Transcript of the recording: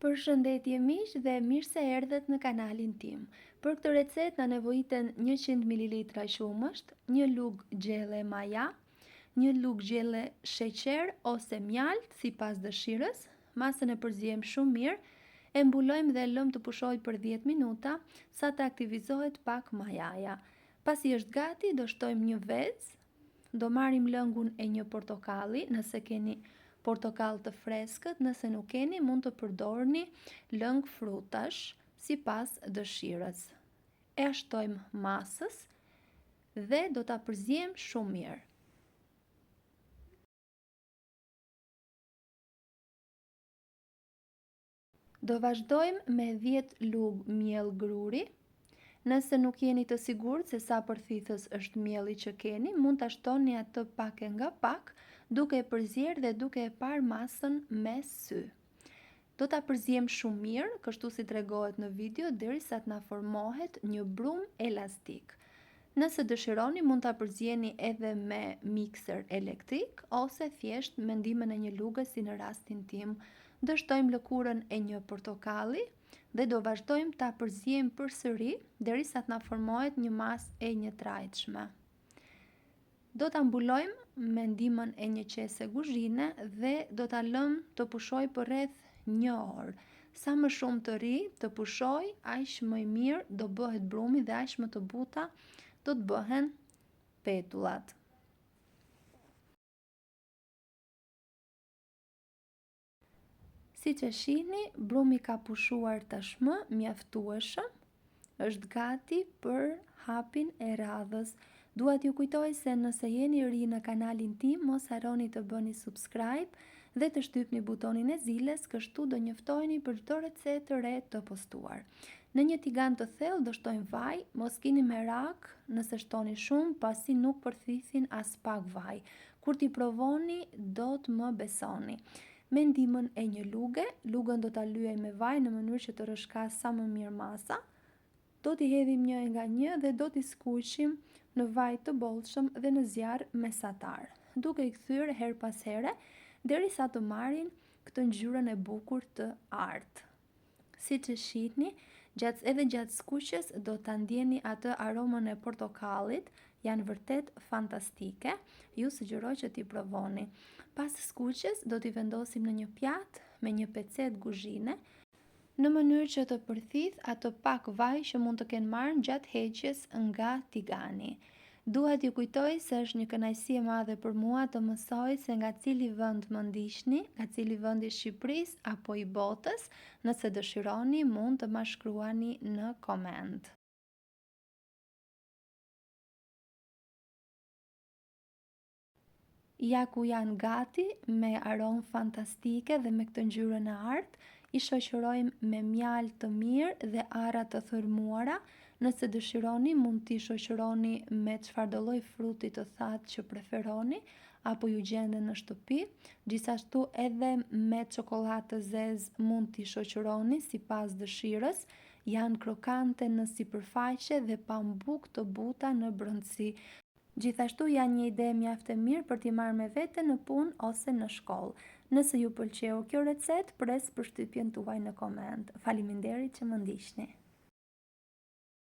Përshëndetje miq dhe mirë se erdhët në kanalin tim. Për këtë recetë na nevojiten 100 ml shumësht, një lugë gjelle maja, një lugë gjelle sheqer ose mjalt sipas dëshirës. Masën e përziejmë shumë mirë, e mbulojmë dhe lëmë të pushojë për 10 minuta sa të aktivizohet pak majaja. Pasi është gati, do shtojmë një vezë. Do marrim lëngun e një portokalli, nëse keni portokall të freskët, nëse nuk keni mund të përdorni lëng frutash sipas dëshirës. E shtojmë masës dhe do ta përziejmë shumë mirë. Do vazhdojmë me 10 lugë miell gruri. Nëse nuk jeni të sigurt se sa përthithës është mielli që keni, mund ta shtoni atë pak e nga pak, duke e përzier dhe duke e parë masën me sy. Do ta përziejmë shumë mirë, kështu si tregohet në video, derisa të na formohet një brumë elastik. Nëse dëshironi, mund ta përzieni edhe me mikser elektrik ose thjesht me ndihmën e një lugë si në rastin tim. Do shtojmë lëkurën e një portokalli dhe do vazhdojmë ta përziejmë përsëri derisa të na formohet një masë e njëtrajtshme. Do ta mbulojmë me ndihmën e një qese kuzhine dhe do ta lëmë të pushojë për rreth 1 orë. Sa më shumë të ri të pushojë, aq më i mirë do bëhet brumi dhe aq më të buta do të bëhen petullat. Siç e shihni, brumi ka pushuar tashmë mjaftueshëm. Është gati për hapin e radhës. Dua t'ju kujtoj se nëse jeni ri në kanalin tim, mos harroni të bëni subscribe dhe të shtypni butonin e zilës, kështu do njoftoheni për çdo recetë të re të postuar. Në një tigan të thellë do shtojmë vaj, mos keni merak nëse shtoni shumë, pasi nuk përthithin as pak vaj. Kur t'i provoni, do të më besoni. Me ndihmën e një luge, lugën do ta lyej me vaj në mënyrë që të rrëshkas sa më mirë masa. Do t'i hedhim një nga një dhe do t'i skuqim në vaj të bollshëm dhe në zjarr mesatar, duke i kthyer her pas here derisa të marrin këtë ngjyrën e bukur të artë. Siç e shihni, gjatë skuqjes do ta ndjeni atë aromën e portokallit, janë vërtet fantastike. Ju sugjeroj që t'i provoni. Pas skuqjes do t'i vendosim në një pjatë me një pecet kuzhine, në mënyrë që të përthith atë pak vaj që mund të kenë marrë gjatë heqjes nga tigani. Dua t'ju kujtoj se është një kënaqësi e madhe për mua të mësoj se nga cili vend më ndiqni, nga cili vend i Shqipërisë apo i botës. Nëse dëshironi, mund të ma shkruani në koment. Ja ku janë gati, me aromë fantastike dhe me këtë ngjyrën e artë, i shoqërojmë me mjaltë të mirë dhe arra të thërmuara. Nëse dëshironi, mund t'i shoqëroni me çfarëdo lloj fruti të thatë që preferoni, apo ju gjenden në shtëpi. Gjithashtu edhe me çokoladë të zezë mund t'i shoqëroni sipas dëshirës. Janë krokante në sipërfaqe dhe pambuk të buta në brendësi. Gjithashtu janë një ide mjaft e mirë për t'i marrë me vete në punë ose në shkollë. Nëse ju pëlqeu kjo recetë, pres përshtypjen tuaj në koment. Faleminderit që më ndiqni.